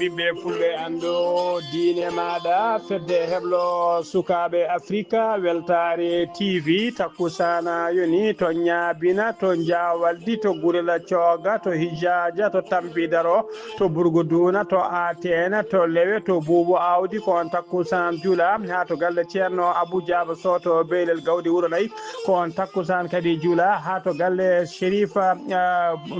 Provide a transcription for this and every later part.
ɓiɓɓe fulɓe anndo diine maɗa fedde heblo sukaɓe africa weltare tv takkusana yoni to ñaabina to jawaldi to gurela cooga to hijaja to tampidaro to burgoduna to atena to lewe to buubo awdi ko on takkusan juula ha to galle ceerno abou diaba soto beylel gawdi wuuro nayyi ko on takkusan kadi juula ha to galle shérifa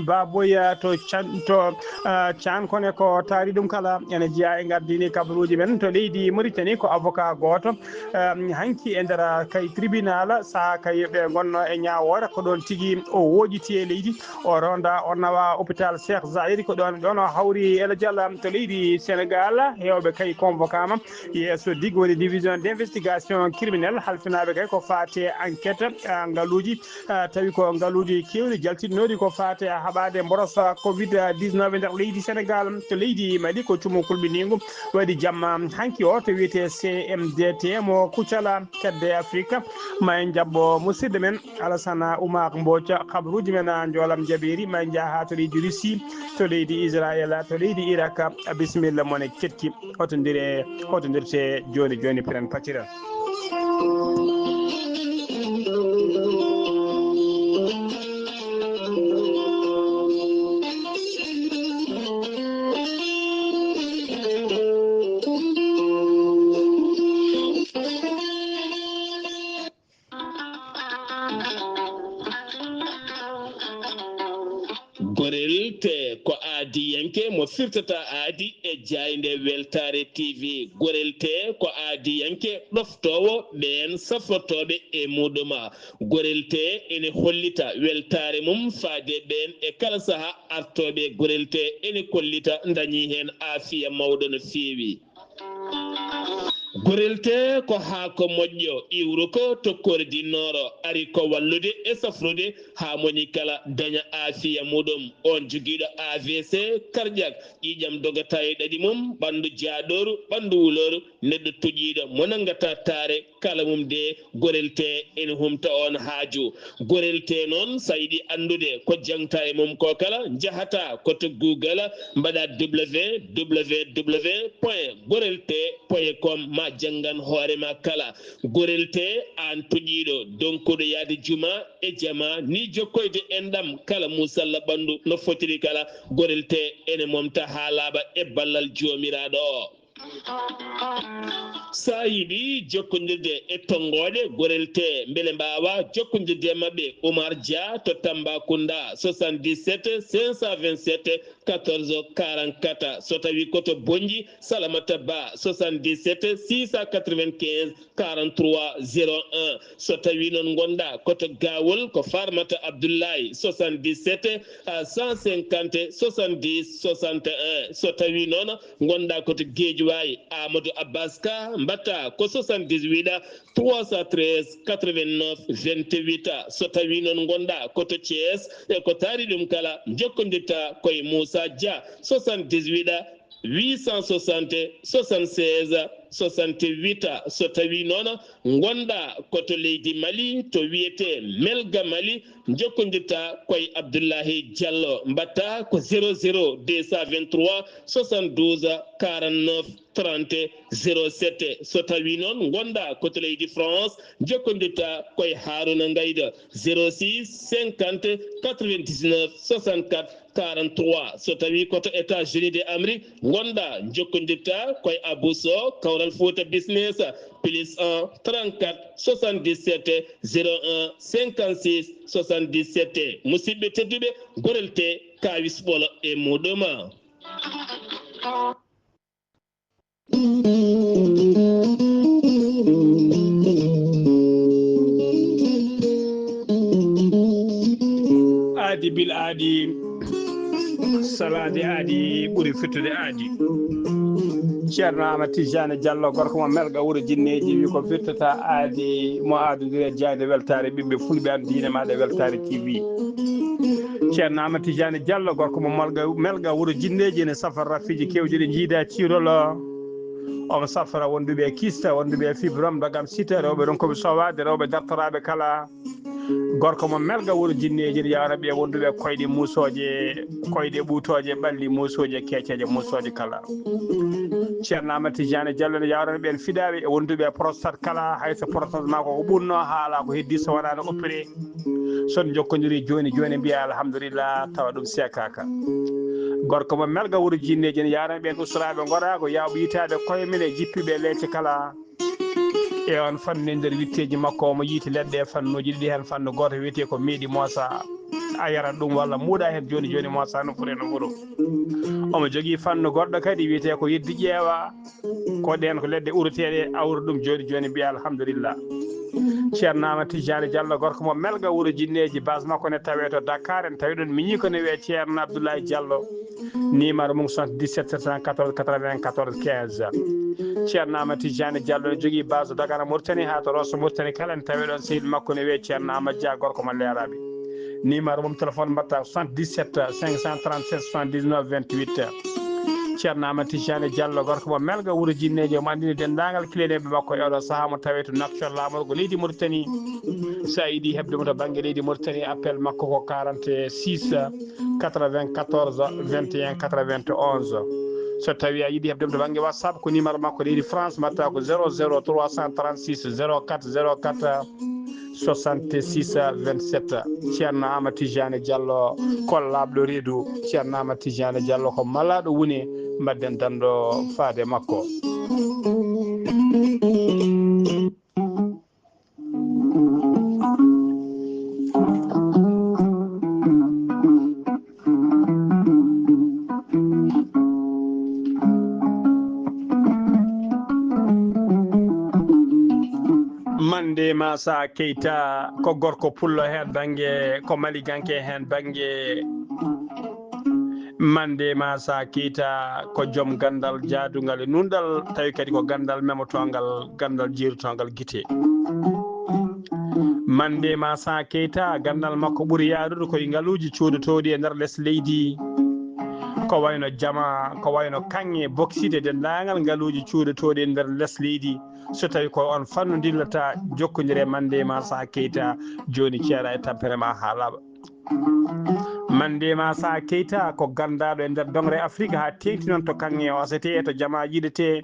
baboya to can kone ko taari ɗum kala ene jeeya e gardini kabaruji men to leydi Mauritanie ko avocat goto hanki e nder kay tribunal saaha kay ɓe gonno e ñawore ko ɗon tigui o woƴiti e leydi o ronda o nawa hôpital Cheikh Zahir ko ɗon o hawri ele dialla to leydi Sénégal hewɓe kay convocama yeeso dig woni division d' investigation criminelle halfinaɓe kay ko fate enquête ngaluji tawi ko ngaluji kewɗi jaltinnoɗi ko fate haɓade mborosa covid 19 nder leydi Sénégal to leydi Mali ko cumo kulɓinigu waɗi jamma hanki o to wiyete CMDT mo kucala kedde Afrique ma en jabbo musidɗo men Alassane Oumar Mbodja kabaruji men jolam jaɓeri ma en jaa ha to leydi Russie to leydi Israël to leydi Irak bisimilla mone ketki hotodirte joni joni piren patira gorel te ko aadi yanke mo firtata aadi e jayde weltare tv gorel te ko aadi yanke ɗoftowo ɓen safrotoɓe e muɗuma gorel te ene hollita weltare mum faade ɓen e kala saaha artoɓe gorel te ene kollita dañi hen aafiya mawɗo no feewi gorelte ko haako moƴƴo iwru ko tokkore dinnoro ari ko wallude e safrude ha moni kala daña aafiya muɗum on joguiɗo AVC cardiaque ƴiƴam dogata e ɗaɗi mum ɓandu jaaɗoru ɓandu wuloru neɗɗo toƴiɗo mo nangata taare kala mum de gorelte ene humta on haaju gorelte noon sa yiɗi andude ko jangta e mum ko kala jahata koto Google mbaɗa www.gorelte.com ma jangan hoorema kala gorelte an toƴiɗo donkuɗo yaade juma e jama ni jokkoyde enɗam kala musalla ɓandu no fotiri kala gorelte ene momta ha laaɓa e ballal jomiraɗo o sa yiɗi jokkodirde e tongoɗe gorelte beele mbawa jokkodirde mabɓe Oumar Dia to Tambacounda 77 527 14 44 so tawi koto Bonji Salamata Ba 77 695 43 01 so tawi noon gonɗa koto Gawol ko Farmata Abdoulaye 77 150 70 61 so tawi noon gonɗa koto Guédiawaye Amadou Abbas Ka mbatta ko 78 313 89 28 so tawi noon gonɗa koto Thiès e ko taari ɗum kala jokkodirta koye Moussa Dia 78 860 76 68 so tawi noon gonɗa koto leydi Mali to wiyete Melga Mali jokkodirta koye Abdoulahi Diallo mbatta ko 00 223 72 49 30 07 so tawi noon gonɗa koto leydi France jokkodirta koye Harouna Ngayda 06 50 99 64 43 so tawi koto États-Unis d'Amérique gonɗa jokkodirta koye Abousso Kawral Fouta Business plus 1 34 77 01 56 77 musidɓe tedduɓe gorelte kawis ɓolo e muɗuma aadi bil aadi salade aadi ɓuuri fittude aadi ceerno Amadou Tidiane Diallo gorko mo melga wuuro jinneji wi ko firtata aadi mo adodire jayde weltare ɓiɓɓe fulɓe an diine maɗa weltare TV ceerno Amadou Tidiane Diallo gorko mo melga wuuro jinneji ene safara rafiji kewɗi ɗe jiida cirolo omo safara wonduɓe kista wonduɓe fibrom dagam sita rewɓe ɗon koɓe sowade rewɓe dartoraɓe kala gorko mo melga wuro jinneji ya rabbi wonduɓe koyɗe musoje koyɗe ɓuutoje ɓalli musoje keceje musoje kala ceerno Amadou Tidiane Diallo ne yawrana ɓen fiɗaɓe e wonduɓe prostate kala hayso prostate ma ko ɓurno haala ko heddi so wonano opéré son jokkodiri joni mbiya alhamdulillah tawa ɗum sekaka gorko mo melga wuro jinneji ne yawrana ɓen usraɓe gorago yawɓe yitade koye men e jippiɓe leecce kala e on fannu e nder witteji makko omo yiiti leɗɗe fannuji ɗiɗi hen fannu goto wiyete ko miiɗi moosa a yarat ɗum walla muuɗa hen joni moosa no ɓuure no wuuro omo jogui fannu goɗɗo kadi wiyete ko yeddi ƴeewa ko ɗen ko leɗɗe ureteɗe awra ɗum joni mbiya alhamdulillah ceerno Amadou Tidiane Diallo gorko mo melga wuro jinneji base makko ne tawe to Dakar en tawi ɗon miñi ko ne wiye ceerno Abdoulaye Diallo numéro mum 77 714 94 15 ceerno Amadou Tidiane Diallo ne jogui base Dakar Mauritanie ha to Rosso Mauritanie kala en tawi ɗon sehil makko ne wiye ceerno Amadou Dia gorko mo leeraɓe numéro mum téléphone mbatta 77 537 79 28 ceerno Amadou Tidiane Diallo gorko mo melga wuro jinneji omo andini dendagal kileneɓe makko e oɗo saaha mo tawe to Nouakchott lamorgo leydi Mauritanie sa yiiɗi hebdemo to banggue leydi Mauritanie appel makko ko 46 94 21 91 so tawi a yiiɗi hebdemo to banggue WhatsApp ko numéro makko leydi France mbatta ko 00 336 04 04 66 27 ceerno Amadou Tidiane Diallo kollaɓɗo reedu ceerno Amadou Tidiane Diallo ko malaɗo woni mbadden danɗo faade makko Mande Massa Keita ko gorko pullo hen banggue ko maliganke hen banggue Mande Massa Keita ko joom gandal jaadugal e nundal tawi kadi ko gandal memotogal gandal jirutogal guite Mande Massa Keita gandal makko ɓuuri yaarude koye ngaluji codotoɗi e nder less leydi ko wayno jama ko wayno kanŋe bokside dendagal ngaluji codotoɗi e nder less leydi so tawi ko on fannu dillata jokkodire Mande Massa Keita joni ceeɗa e tampere ma ha laaɓa Mande Massa Keita ko gandaɗo e nder dongre Afrique ha tengti noon to kanŋe o asete to jama yiɗete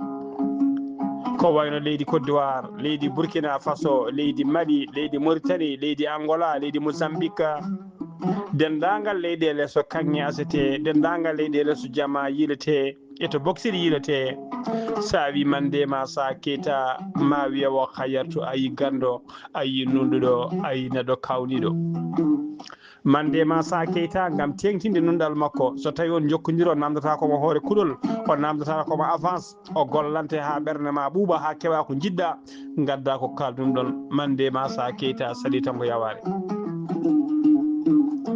ko wayno leydi Côte d'Ivoire leydi Burkina Faso leydi Mali leydi Mauritanie leydi Angola leydi Mozambique dendagal leyɗele so kanŋe asete dendagal leyɗele so jama yilete eto boxiri yilete sa wi Mande Massa Keita ma wiya wo hayatu ayi gando ayi nunduɗo ayi neɗɗo kawniɗo Mande Massa Keita gam tengtinde nundal makko so tawi on jokkodiri o namdata komo hoore kuɗol o namdata komo avance o gollante ha ɓerde ma ɓuuɓa ha kewa ko jiɗɗa gadda ko kalɗum ɗon Mande Massa Keita saaɗi tan ko yaware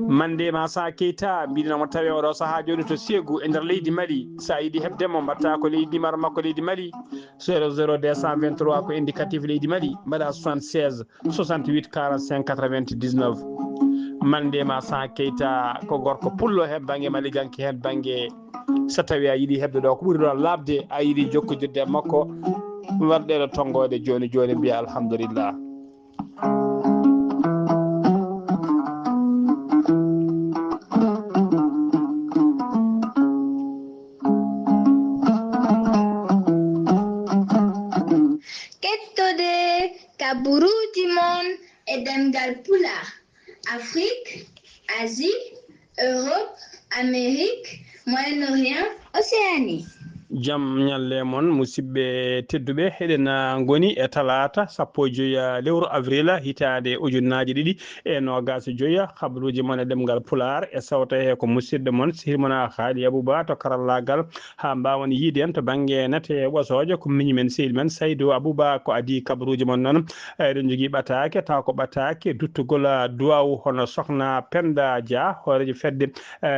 Mande Massa Keita mbiɗenamo tawi oɗo saaha joni to Ségou e nder leydi Mali sa yiiɗi hebdemo mbatta ko leydi numéro makko leydi Mali 00223 ko indicatif leydi Mali mbaɗa 76 68 45 99 Mande Massa Keita ko gorko pullo hen banggue maliganke hen banggue so tawi a yiiɗi hebde ɗo ko ɓuuri ɗon labde a yiiɗi jokkodirde makko warɗeɗo tonggode joni mbiya alhamdulillah kaburuji mon e demgal pulaar Afrique, Asie, Europe, Amérique, Moyen-Orient, Océanie. Jam nyalle mon musidɓe tedduɓe heɗen goni e talata 15 lewru avril hitande ujunnaje ɗiɗi e nogas joya habaruji mon e ɗemgal pular e sawta he ko musidɗo mon sehilmona haali Abouba to karallagal ha mbawan yiide en to banggue nete ɓosoje ko miñi men sehil men Saydou Abouba ko adi kabaruji mon noon eɗen jogui ɓatake taw ko ɓatake duttugol duwaw hono sokhna Penda Dia horejo fedde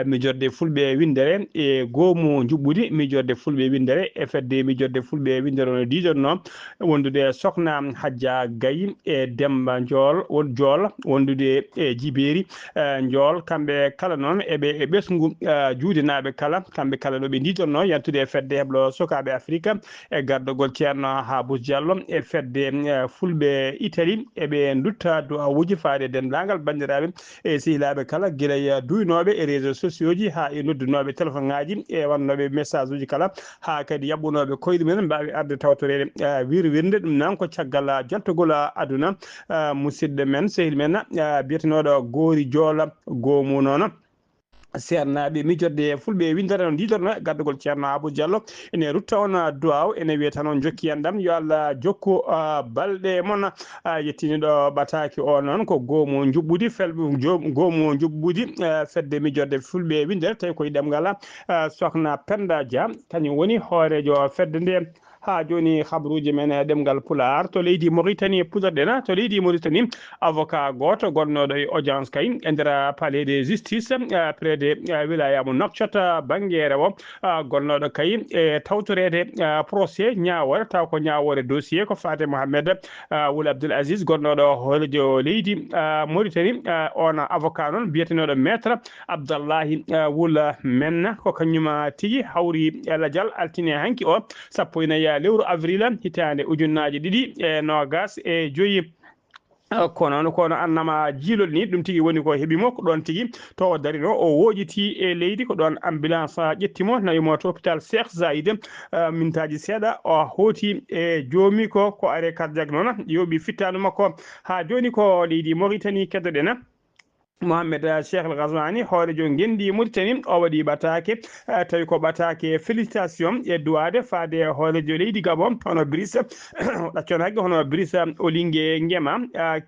mijorde fulɓe windere e goomu juɓɓudi mijorde fulɓe fulɓe windere e fedde mijorde fulɓe windere no dijonno wondude Sokna Hadja Gaye e Demba Ndiol won Diol wondude e Jiberi Ndiol kamɓe kala noon eɓe e ɓesgu juudenaɓe kala kamɓe kala ɗo ɓe dijonno yantude e fedde heblo sukaɓe Afrique e gardogol ceerno Habou Diallo e fedde fulɓe Italie eɓe dutta du'awuji faade dendagal bandiraɓe e sehilaɓe kala guila duynoɓe e réseaux sociaux ji ha e noddunoɓe téléphone ngaji e wannoɓe message uji kala ha kadi yabbunoɓe koyɗe mumen mbawi arde tawtorede wirwirde ɗum noon ko caggal jottogol aduna musidɗo men sehil men biyetenoɗo Gori Diola Gomu noon sernaɓe mijorde fulɓe windere on didorno gardugol ceerno Abou Diallo ene rutta on duwaw ene wiya tan on jokki yandam yo Allah jokku balɗe mon yettiniɗo bataki o noon ko goomu juɓɓudi felɓe goomu juɓɓudi fedde mijorde fulɓe windere tawi koye ɗemgal Sokna Penda Dia kañum woni hoorejo fedde nde ha joni habruji men e ɗemgal Pulaar to leydi Mauritanie puɗorɗen to leydi Mauritanie avocat goto gonnoɗo e audience kay e nder palais de justice près de wilaya mo Nouakchott banguere o gonnoɗo kay e tawtorede procès ñawore taw ko ñawore dossier ko Fate Mohamed Wul Abdoul Aziz gonnoɗo hoorejo leydi Mauritanie on avocat noon biyetenoɗo maître Abdallahi Wul Menna ko kañum tigui hawri eladial altine hanki o sappo ina lewru avril hitande ujunnaje 2025 kono annama jiilol ni ɗum tigi woni ko heɓimo ko ɗon tigi to darino o woƴiti e leydi ko ɗon ambulance ƴettimo nawimo to hôpital Cheikh Zayde mintaji seeɗa o hooti e joomi ko arrêt cardiaque noon yoɓi fittanu makko ha joni ko leydi Mauritanie keddoɗen Mohamed Cheikh El Ghazouani hoorejo gendi Mauritanie o waɗi ɓatake tawi ko ɓatake félicitation e duwade faade hoorejo leydi Gabon hono Brice ɗaccon haqqe hono Brice Olingue Nguema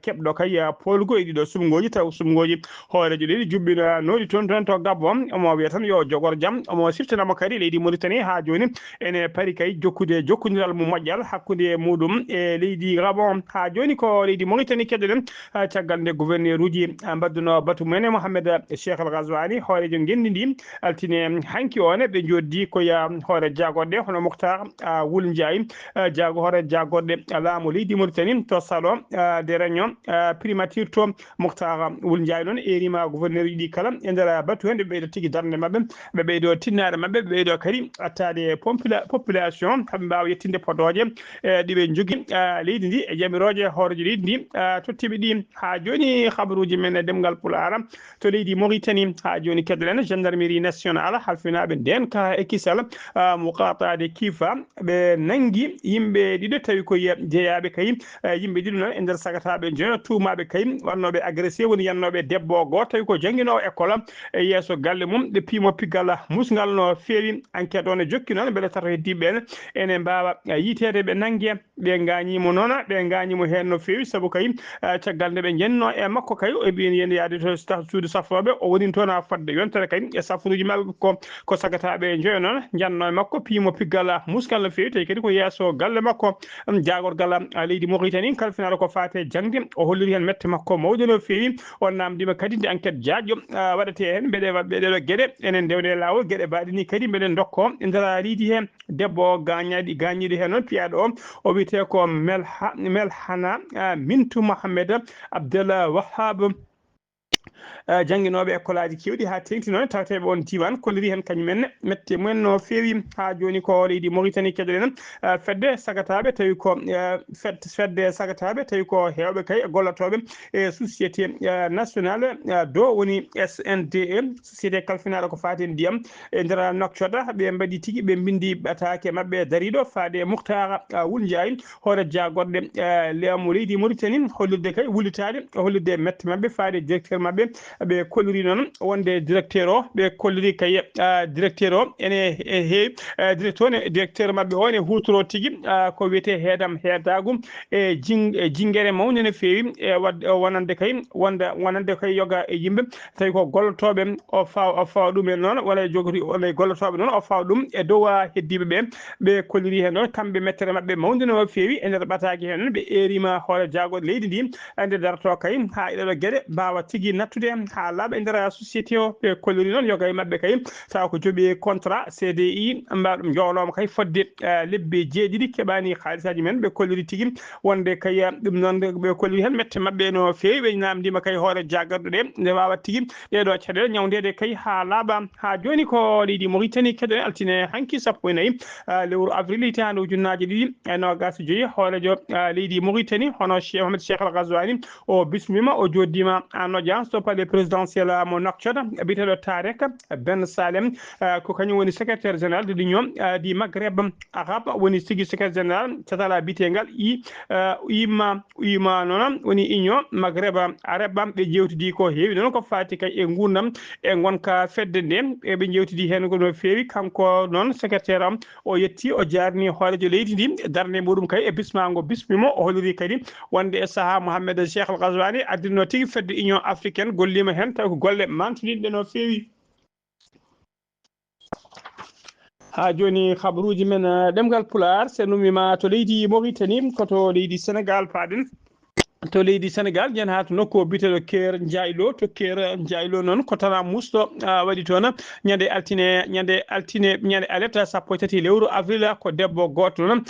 keɓɗo kay polgo e ɗiɗo sumgoji taw sumgoji hoorejo leydi jubbinoɗi toon to Gabon omo wiya tan yo jogor jaam omo siftanamo kadi leydi Mauritanie ha joni ene paari kay jokkodiral mo moƴƴal hakkude muɗum e leydi Gabon ha joni ko leydi Mauritanie keddoɗen caggal nde gouverneur uji mbadduno batu mene Mohamed Cheikh El Ghazouani hoorejo gendi ndi altine hanki one ɓe joddi koya hoore jagorɗe hono Moukhtar Wul Ndiaye hoore jagorɗe laamu leydi Mauritanie to salon de réunion primature to Moukhtar Wul Ndiaye noon erima gouverneur uji ɗi kala e nder batu hen ɓe ɓeydo tigui darde mabɓe ɓe ɓeydo tinnare mabɓe ɓe ɓeydo kadi attade population haɓe mbawa yettinde podoje ɗiɓe jogui leydi ndi e jamiroje hoorejo leydi ndi tottiɓe ɗi ha joni habaruji men e demgal Pulaar to leydi Mauritanie ha joni keddoɗen gendarmerie nationale halfinaɓe nden ka e kisal muqatade kifa ɓe nangi yimɓe ɗiɗo tawi ko jeeyaɓe kay yimɓe ɗiɗo noon e nder sagataɓe jono tumaɓe kay wannoɓe agressé woni yannoɓe debbo goto tawi ko jangguinowo école e yeeso galle mum ɓe piimo piggal musgal no feewi enquête o ne jokki noon beele tato heddiɓe en ene mbawa yitede ɓe nangue ɓe gañimo noon ɓe gañimo hen no feewi saabu kay caggal nde ɓe jenno e makko kay o ɓen yen yaade to suudu safroɓe o woni toon ha fodde yontere kay e safuruji mabɓe ko sagataɓe joyo noon janno e makko piimo piggal muskal no feewi tawi kadi ko yeeso galle makko jagorgal leydi Mauritanie kalfinaɗo ko fate jangde o holliri hen mette makko mawde no feewi on namdima kadi nde enquête jaƴƴo waɗete hen ɓeɗeɗo gueɗe enen ndewde lawol gueɗe mbaɗe ni kadi mbeɗen dokko e nder riidi hen debbo gañiɗo hen noon piyaɗo o wiyete ko Melhana Mintou Mohamed Abdel Wahab jangguinoɓe école aji kewɗi ha tengti noon tawateɓe on diwan kolliri hen kañumen mette mumen no feewi ha joni ko leydi Mauritanie keddoɗen fedde sagataɓe tawi ko fedde sagataɓe tawi ko hewɓe kay gollotoɓe e société nationale do woni SNDE société kalfinaɗo ko fati ndiyam e nder Nouakchott ɓe mbaɗi tigui ɓe bindi batake mabɓe dariɗo faade Moukhtar Wul Ndiaye hoore jagorɗe lewmu leydi Mauritanie hollirde kay wullitade hollirde mette mabɓe faade directeur mabɓe ɓe kolliri noon wonde directeur o ɓe kolliri kay directeur o ene heewi directeur mabɓe o ene hutoro tigui ko wiyete heedagum e jingguere mawde no feewi e wadde wonande kay yoga e yimɓe tawi ko gollotoɓe o fawa ɗum en noon wala jogori wala gollotoɓe noon o fawa ɗum e dow heddiɓe ɓe kolliri hen noon kamɓe mettere mabɓe mawde no feewi e nder bataki hen ɓe erima hoore jagode leydi ndi ande darto kay ha ɗeɗo gueɗe mbawa tigui nattude yettude ha laaɓa e nder société o ɓe kolliri noon yoga e mabɓe kay taw ko jooɓi contrat CDI mbaɗum jowloma kay fodde lebbi jeeɗiɗi keɓani haalisaji men ɓe kolliri tigui wonde kay ɗum noon ɓe kolliri hen mette mabɓe no fewi ɓe namdima kay hoore jagarɗo ɗe nde wawa tigui ɗeɗo caɗele ñawdede kay ha laaɓa ha joni ko leydi Mauritanie keɗen altine hanki 14 lewru avril hitande ujunnaje ɗiɗi e nogas joyyi hoorejo leydi Mauritanie hono Cheikh Al Ghazouani o bismima o joddima en audience to palais présidentiel mo Nouakchott biteɗo Tarek Ben Salem ko kañum woni secrétaire général de l'union du Maghreb arabe woni tigui secrétaire général catala bitegal ima noon woni union Maghreb arabe ɓe jewtidi ko heewi noon ko fati kay e gurdam e gonka fedde nde ɓe jewtidi hen ko no fewi kanko noon secrétaire am o yetti o jarni hoorejo leydi ndi darde muɗum kay e bismago bismimo o holliri kadi wonde e saaha Mohamed Cheikh Al Ghazouani addino tigui fedde union africaine gollima hen taw ko golle mantiniɗe no fewi ha joni habaruji men ɗemgal Pulaar se numima to leydi Mauritanie koto leydi Sénégal paaɗen to leydi Sénégal jen ha to nokku biteɗo Ker Ndiaylo to Ker Ndiaylo noon ko tana musto waɗi toon ñande ñande aleta sappo e tati lewru avril ko debbo goto noon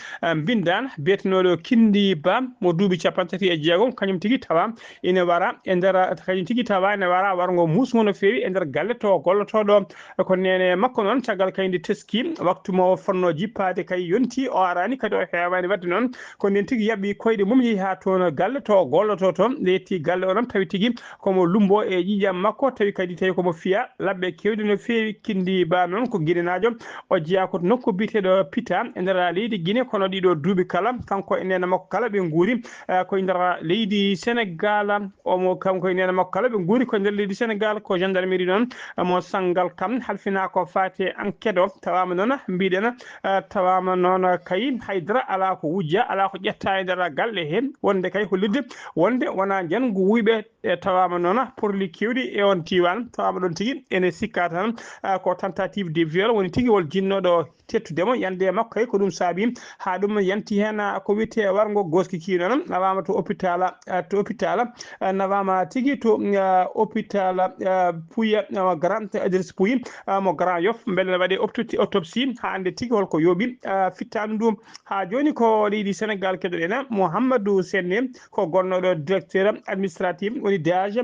bindan biyetenoɗo Kindi Ba mo duuɓi capan tati e jeegom kañum tigui tawa ina wara e nder kañum tigui tawa ene wara wargo musgo no fewi e nder galle to gollotoɗo ko nene makko noon caggal kayndi teski waktu mo fonno jippade kay yonti o arani kadi o hewani wadde noon ko nden tigui yaaɓi koyɗe mum yeehi ha toon galle to golloto toon letti galle onon tawi tigui komo lumbo e ƴiƴam makko tawi kadi tawi komo fiya labɓe kewɗe no fewi Kindi Ba noon ko guiɗenajo o jeeya ko nokku biteɗo Pita e nder leydi Guinée kono ɗiɗo duuɓi kala kanko e nene makko kala ɓe guuri koye nder leydi Sénégal omo kanko e nene makko kala ɓe guuri koye nder leydi Sénégal ko gendarmerie noon mo Sangal Kam halfina ko fate enquête o tawama noon mbiɗen tawama noon kay haydara ala ko wujja ala ko ƴetta e nder galle he wonde kay hollirde wonde wona jango wuyɓe e tawama noon porli kewɗi e on tiwan tawama ɗon tigui ene sikka tan ko tentative de viol woni tigui wol jinnoɗo tettudemo yande makko kay ko ɗum saabi ha ɗum yanti hen ko wiyete wargo goskiki noon nawama to hôpital nawama tigui to hôpital Pouye Grand Idriss Pouye mo Grand Yoff beele ne waɗe autopsie ha ande tigui holko yooɓi fittanu ɗum ha joni ko leydi Sénégal keɗoɗen Mouhamadou Senne ko gonnoɗo directeur administratif woni DAGE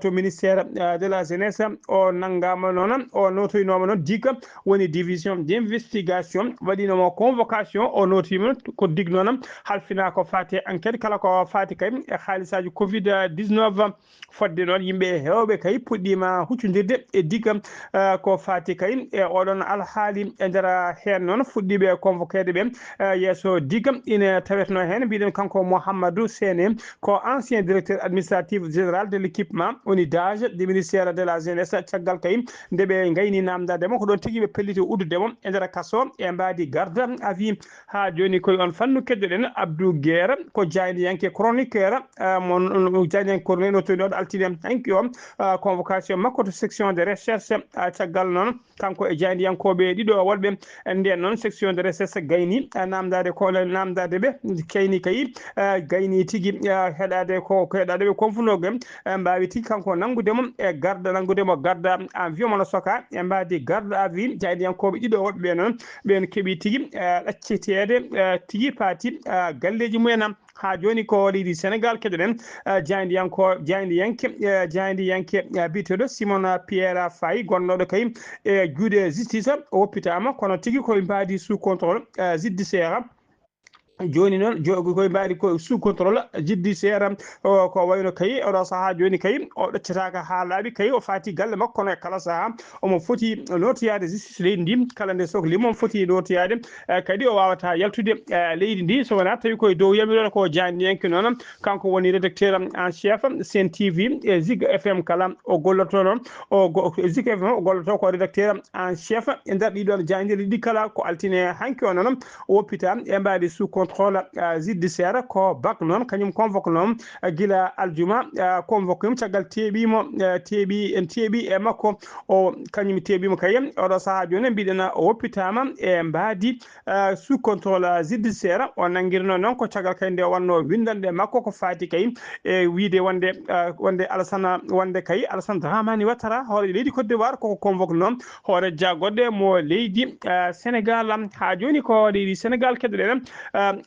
to ministère de la jeunesse o nanggama noon o notoynoma noon digga woni division d'investigation waɗinomo convocation o notima ko dig noon halfina ko fati enquête kala ko fati kay e haalisaji Covid 19 fodde noon yimɓe hewɓe kay puɗɗima huccodirde e digga ko fati kay e oɗon alhaali e nder hen noon fuɗɗiɓe convoquede ɓe yeeso digga ina tawetno hen mbiɗen kanko Mouhamadou Sene ko ancien directeur administratif général de l'équipement woni DAGE du ministère de la jeunesse caggal kay nde ɓe gayni namdademo ko ɗon tigui ɓe pelliti uddudemo e nder kasso e mbadi garde à vue ha joni koye on fannu keddoɗen Abdou Guerre ko jayniyanke chroniqueur mon jayniyanke chroniqueur no toynoɗo altine hanki o convocation makko to section de recherche caggal noon kanko e jayniyankoɓe ɗiɗo wolɓe nden noon section de recherche gayni namdade ko namdade ɓe kayni kay gayni tigui heɗade ko heɗade ɓe konfunoɓe mbawi tigui kanko nanggudemo e garde nanggudemo garde en vue mono soka e mbadi garde à vue jayniyankoɓe ɗiɗo woɓɓe ɓe noon ɓen keeɓi tigui ɗaccitede tigui paati galleji mumen ha joni ko leydi Sénégal keɗoɗen jaydiyanke biteɗo Simon Pierre Faye gonnoɗo kay e juuɗe justice o woppitama kono tigui koye mbadi sous contrôle judiciaire joni noon koye mbaɗi ko sous contrôle judiciaire ko wayno kay oɗo saaha joni kay o ɗaccetaka ha laaɓi kay o fati galle makko kono e kala saaha omo foti notoyade justice leydi ndi kala nde sohlimo foti notoyade kadi o wawata yaltude leydi ndi so wona tawi koye dow yamiɗon ko janiyanke noon kanko woni rédacteur en chef Sen TV e Zig FM kala o golloto noon Zig FM o golloto ko rédacteur en chef e nder ɗiɗon janirɗi ɗi kala ko altine hanki o noon o woppita e mbaɗi sous contrôle contrôle judiciaire ko bak non kanyum convoque non gila aljuma convoque tagal tebimo tebi e makko o kanyum tebimo kayem o sa joni bidena o woppitama e mbadi sous contrôle judiciaire o nangirno non ko tagal kay nde wanno windande makko ko faati kay e wiide wonde Alassane wonde kay Alassane Dramani Ouattara hoore leydi Côte d'Ivoire ko convoque non hoore jaggodde mo leydi Sénégal ha joni ko leydi Sénégal keddoɗen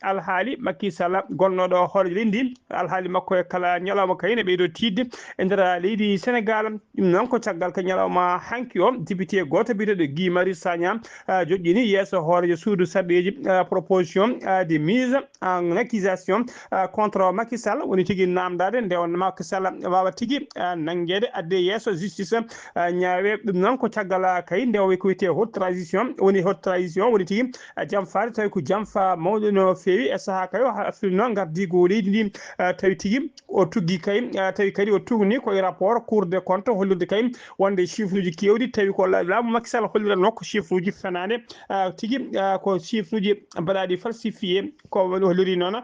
alhaali Macky Sall gonnoɗo hoore leydi alhaali makko e kala ñalawma kay ne ɓeydo tidde e nder leydi Sénégal ɗum noon ko caggal ka ñalawma hanki o député goto biteɗo Guy Marius Sagna joƴƴini yeeso hoorejo suudu sarɗeji proposition de mise en accusation contre Macky Sall woni tigui namdade nde on Macky Sall wawa tigui nanguede adde yeeso justice ñaawe ɗum noon ko caggal kay nde o ko wiyete haute trahison woni tigui jam faade tawi ko jam fa mawɗo no feewi e saaha kay o firno gardigo leydi ndi tawi tigui o tuggi kay tawi kadi o tugni koye rapport cour des comptes hollirde kay wonde chiffre uji kewɗi tawi ko laamu Macky Sall holliranno ko chiffre uji fenade tigui ko chiffre uji mbaɗaɗi falsifié ko holliri noon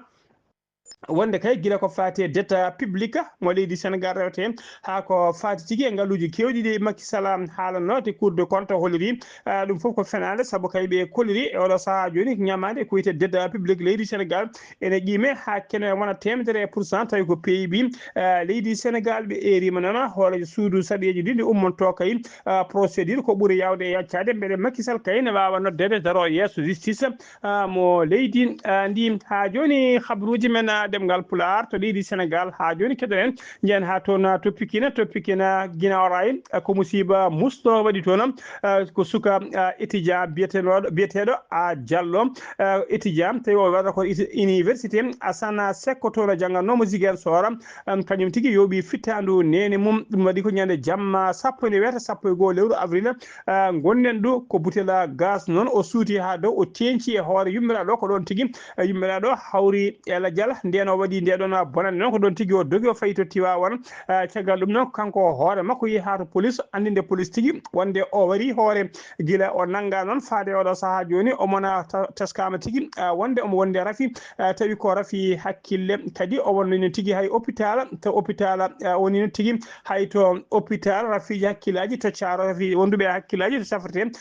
wonde kay gila ko faati dette publique mo leydi Sénégal rewte ha ko faati tigi e ngaluji kewɗi ɗi Macky Sall haalanno te cour de compte holliri ɗum fof ko fenade saabu kay ɓe kolliri e oɗo saaha joni ñamade ko wiyete dette publique leydi Sénégal ene qiime ha kene wona 100% tawi ko PIB leydi Sénégal ɓe erima noon hoorejo suudu saɗeji ɗi nde ummonto kay procédure ko ɓuuri yawde e yaccade beele Macky Sall kay ne wawa noddede daro yeeso justice mo leydi ndi ha joni habruji men demgal Pulaar to leydi Sénégal ha joni keɗoɗen jen ha toon toppikina Guinaw Rail ko musiba musto waɗi toon ko suka étudiant biyeteɗo a Diallo étudiant tawi o waɗa ko université Assane Seck toon janggannomo Ziguinchor kañum tigui yooɓi fittandu nene mum ɗum waɗi ko ñande jamma sappo nde wiyata 1 lewru avril gonnen ɗo ko butela gaz noon o suuti ha dow o tenci e hoore yummiraɗo ko ɗon tigui yummiraɗo hawri ela dial nden o waɗi nde ɗon bonande noon ko ɗon tigui o dogi o fayi to Tivaouane caggal ɗum noon kanko hoore makko yeehi ha to police andinde police tigui wonde o wari hoore guila o nangga noon faade oɗo saaha joni omona teskama tigui wonde omo wonde rafi tawi ko rafi hakkille kadi o wonnino tigui hay hôpital to hôpital woni no tigui hay to hôpital rafiji hakkillaji to Thiaroye rafi wonduɓe hakkillaji to safrete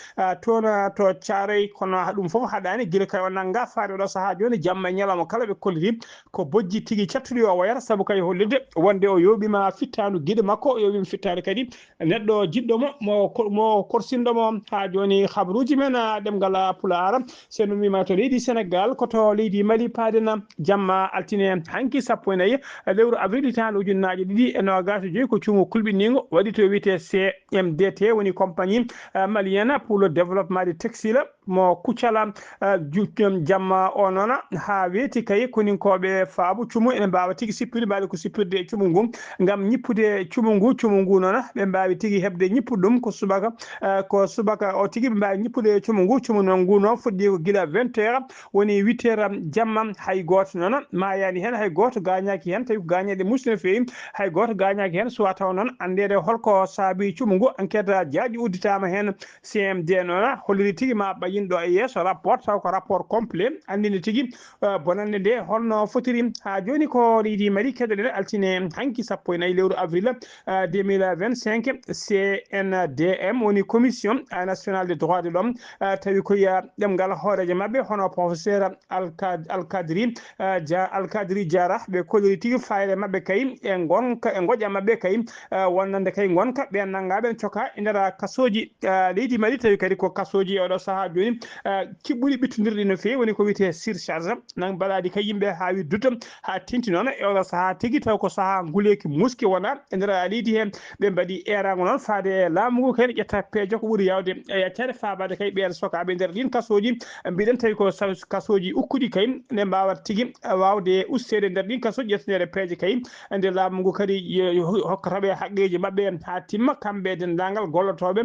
toon to Thiaroye kono ɗum foof haɗani guila kay o nangga faade oɗo saaha joni jamma e ñalawma kala ɓe kolliri ko bojji tigui cattuɗi o wayata saabu kay hollirde wonde o yoɓima fittandu guiɗo makko o yoɓima fittade kadi neɗɗo jiɗɗomo mo korsinɗomo ha joni habruji men ɗemgal Pulaar sen wima to leydi Sénégal koto leydi Mali paadena jamma altine hanki 14 lewru avril hitande ujunnaje 2025 ko cuumu kulɓinnigo waɗi to wiyete CMDT woni compagnie malienne pour le développement du textile mo kuccala jamma o noon ha weeti kay koninkoɓe faabu cuumu ene mbawa tigui sippirde mbawi ko sippirde cuumu ngu gam ñippude cuumu ngu noon ɓe mbawi tigui hebde ñippude ɗum ko subaka o tigui ɓe mbawi ñippude cuumu noon ngu noon fuɗɗi ko guila 20 heures woni 8 heures jamma hay goto noon mayani hen hay goto gañaki hen tawi ko gañede musi no fewi hay goto gañaki hen suwa taw noon andede holko saabi cuumu ngu enquête jaaƴi udditama hen CMD noon holliri tigui ma ɓayinɗo e yesso rapport taw ko rapport complet andinde tigui bonande nde holno fotiri ha joni ko leydi Mali keɗoɗen altine hanki 14 lewru avril 2025 CNDM woni commission nationale des droits de l'homme tawi koye ɗemgal hoorejo mabɓe hono professeur Alkadri Diarra ɓe kolliri tigui fayre mabɓe kay e goƴa mabɓe kay wonnande kay gonka ɓe nanggaɓe ne coka e nder kasoji leydi Mali tawi kadi ko kasoji oɗo saaha joni kiɓɓuɗi ɓittodirɗi no fewi woni ko wiyete surcharge nan mbaɗaɗi kay yimɓe ha wi dutta ha tinti noon e oɗo saaha tigui taw ko saaha nguleki muski wona e nder leydi he ɓe mbaɗi erago noon faade laamu ngu kadi ƴetta peejo ko ɓuuri yawde e yaccade fabade kay ɓen sokaɓe nder ɗin kasoji mbiɗen tawi ko kasoji ukkuɗi kay ne mbawat tigui wawde ustede nder ɗin kasoji ƴettanede peeje kay nde laamu ngu kadi hokkataɓe haqqeji mabɓe ha timma kamɓe dendagal gollotoɓe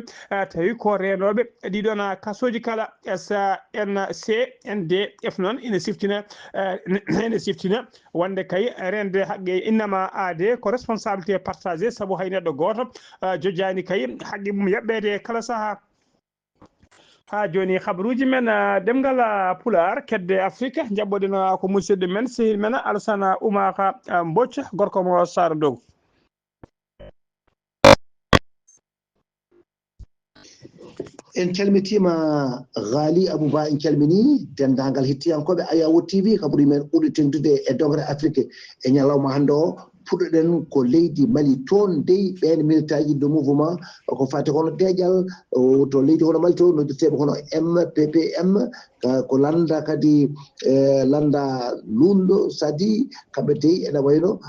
tawi ko renoɓe ɗiɗon kasoji kala SNCNDF noon ene siftina wonde kay rende haqqe innama aade ko responsabilité partagé saabu hay neɗɗo goto jojjani kay haqqe mum yaɓɓede kala saaha ha joni habruji men demgal pular kedde afrique jabboɗen ko musidɗo men sehil men Alassane Oumar Mbodj gorko mo Sara Dogo. en calmitima Ghali Abouba en calmini dendagal hettiyankoɓe Ayawo TV kaburi men ɓuuri tendude e dogre afrique e ñalawma hande o puɗɗoɗen ko leydi Mali toon dey ɓen militaji de mouvement ko fati hono deƴal to leydi hono Mali to noddirteɓe hono MPPM ko landa kadi landa lunɗo sadi kamɓe dey ene wayno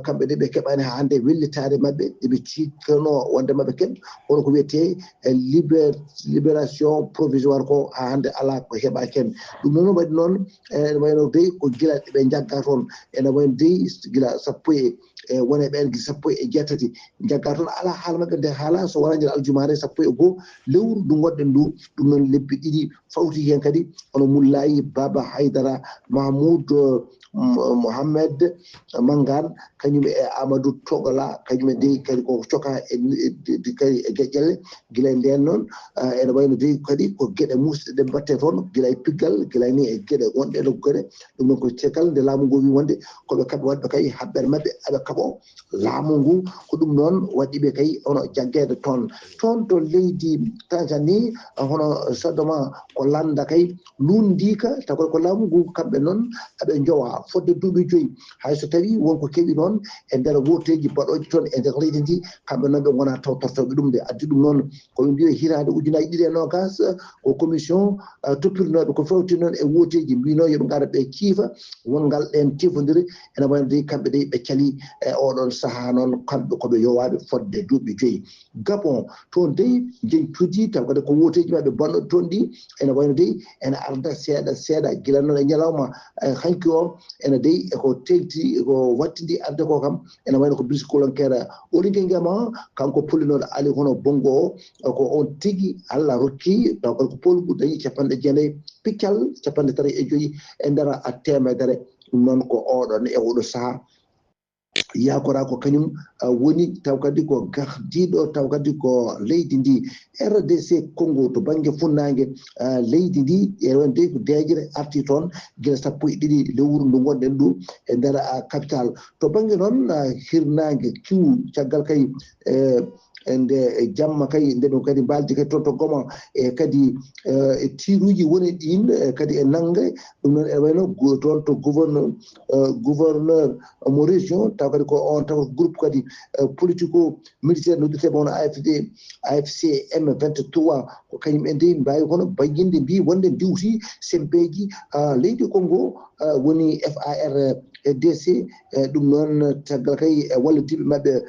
kamɓe de ɓe keɓani ha hande wellitare mabɓe ɗeɓe cikkano wonde mabɓe keɓ hono ko wiyete libération provisoire ko ha hande ala ko heɓaki hen ɗum noon waɗi noon ene wayno dey ko gila ɓe jagga toon ene wayno dey gila sappo e wone ɓen gi sappo e jeetati jagga toon ala haala mabɓe nde haala so wona nder aljumare sappo e goho lewru ndu gonɗen ndu ɗum noon lebbi ɗiɗi fawti hen kadi hono Moulaye Baba Haydara Mahmoud Mohamed Mangane kañum e Amadou Togola kañum e dey kadi ko coka kadi e gueƴƴelle gila e nden noon ene wayno dey kadi ko gueɗe musɗe ɗe batte toon gila e piggal gila ni e gueɗe gonɗe ɗo gueɗe ɗum noon ko cekal nde laamu ngu wi wonde koɓe kaɓe waɗɓe kay haɓɓere mabɓe aɓe kaɓo laamu ngu ko ɗum noon waɗiɓe kay hono jagguede toon to leydi Tanzanie hono Sodoma ko landa kay lundika taw ko laamu ngu kamɓe noon aɓe jowa fodde duuɓi 5 hayso tawi wonko keeɓi noon e nder woteji baɗoji toon e nder leydi ndi kamɓe noon ɓe gona tawtortoɓe ɗum de addi ɗum noon koɓe mbiyo hirade ujunaji 2 ko commission toppirinoɓe ko fewti noon e woteji mbino yooɓe gara ɓe kiifa wongal ɗen tifodiri ene wayno de kamɓe de ɓe cali e oɗon saaha noon kamɓe koɓe yowaɓe fodde duuɓi 5 Gabon toon dey jencudi taw kadi ko woteji mabɓe banɗoɗe toon ɗi ene wayno dey ene arda seeɗa gila noon e ñalawma hanki o ene dey eko tegti ko wattidi arde ko kam ene wayno ko bisikolonkere Olingue Nguema kanko pullinoɗo Ali hono bongo o ko on tigui Allah rokki taw kadi ko polgu dañi 90 piccal 35 e nder a temedere ɗum noon ko oɗon e oɗo saaha yakora ko kañum woni taw kadi ko gardiɗo taw kadi ko leydi ndi RDC Congo to banggue funnangue leydi ndi e wonde ko deejere arti toon guila 12 lewru ndu gonɗen ndu e nder capital to banggue noon hirnangue kiw caggal kay nde jamma kay nde ɗum kadi mbaldi kadi toon to Goma e kadi e tiruji woni ɗin kadi e nangge ɗum noon e wayno toon to gouverneur mo région taw kadi ko on taw groupe kadi politico militaire noddirteɓe hono AFC M23 ko kañum en de mbawi hono bayyinde mbi wonde diwti sembeji leydi Congo woni FARDC ɗum noon caggal kay e wallodiɓe mabɓe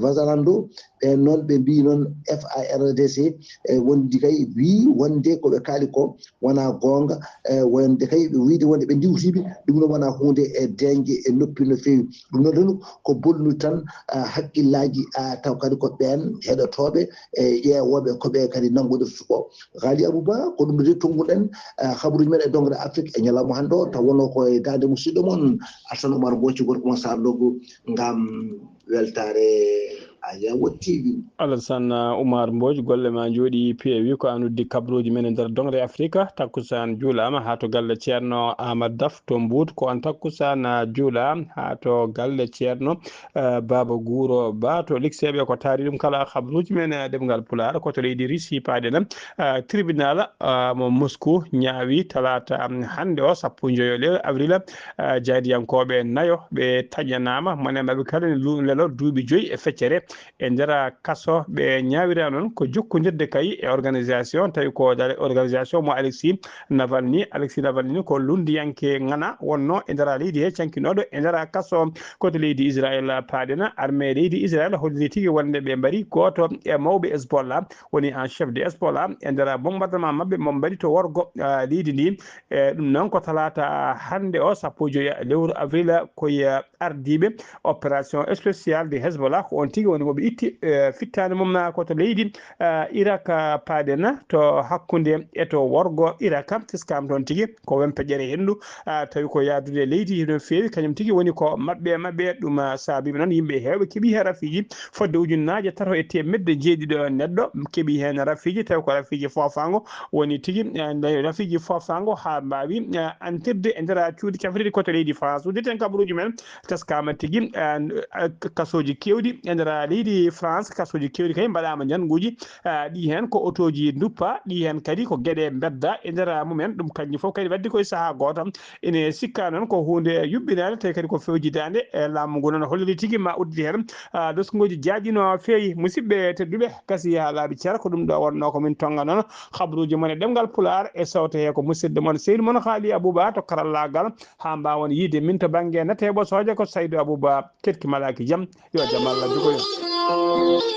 Vazalando ɓe noon ɓe mbi noon FARDC wondi kay wi wonde koɓe kaali ko wona gonga wonde kay ɓe wiide wonde ɓe diwtiɓe ɗum noon wona hunde e deñgue e noppi no fewi ɗum noon tan ko bolnu tan haqqillaji taw kadi ko ɓen heɗotoɓe e ƴeewoɓe koɓe kadi nangodirta ko Ghali Abouba ko ɗum de tonguɗen habaruji men e dongre Afrique e ñalawma hande o taw wonno koye dande musidɗo moon Alassane Oumar Mbodj gorko mon Sara Dogo ngam weltare Ayawo TV. Alassane Oumar Mbodj golle ma jooɗi peewi ko an uddi kabruji men e nder dongre Afrique takkusan juulama ha to galle ceerno Amadou Daf to Mbout ko on takkusan juula ha to galle ceerno Baba Gouro Ba to likseɓe ko taari ɗum kala kabruji men ɗemgal Pulaar koto leydi Russie paaɗen tribunal mo Moscou ñaawi talata hande o 15 avril jaydiyankoɓe nayo ɓe taƴanama mone mabɓe kala lelo duuɓi 5 e feccere e nder kaso ɓe ñawira noon ko jokkodirde kay e organisation tawi ko organisation mo Alexis Navalny ko lundiyanke ngana wonno e nder leydi he cankinoɗo e nder kaso koto leydi Israël paaɗena armée leydi Israël holli tigui wonde ɓe mbaɗi goto e mawɓe Hezbollah woni en chef de Hezbollah e nder bombardement mabɓe mo mbaɗi to worgo leydi ndi e ɗum noon ko talata hande o 15 lewru avril koye ardiɓe opération spéciale de Hezbollah ko on tigui woni woni moɓe itti fittade mum na koto leydi Irak paadena to hakkunde e to worgo Irak tiskam toon tigi ko wempeƴere hendu tawi ko yaadude leydi no feewi kañum tigi woni ko mabɓe ɗum saabiɓe noon yimɓe hewɓe keeɓi hen rafiji fodde ujunnaje tato e temedde jeeɗiɗo neɗɗo keeɓi hen rafiji tawi ko rafiji fofango woni tigi rafiji fofango ha mbawi antirde e nder cuuɗi cafriɗi koto leydi France udditen kabaruji men teskama tigi kasoji kewɗi e nder leydi France kasoji kewɗi kay mbaɗama janguji ɗi hen ko autoji duppa ɗi hen kadi ko gueɗe bedda e nder mumen ɗum kanƴi foof kadi waddi koye saaha goto ene sikka noon ko hunde yuɓɓinade tawi kadi ko fewjidade e laamu ngu noon holliri tigui ma udditi hen doskugoji jaaƴino feewi musidɓe tedduɓe kasi ha laaɓi ceera ko ɗum ɗo wonno komin tonga noon habaruji moon e ɗemgal Pulaar e sawte he ko musidɗo moon Seydou moon haali Abouba to karallagal ha mbawon yiide min to banggue nateɓo soje ko Saydou Abouba ketki malaki jaam yo jaam Allah jogoyo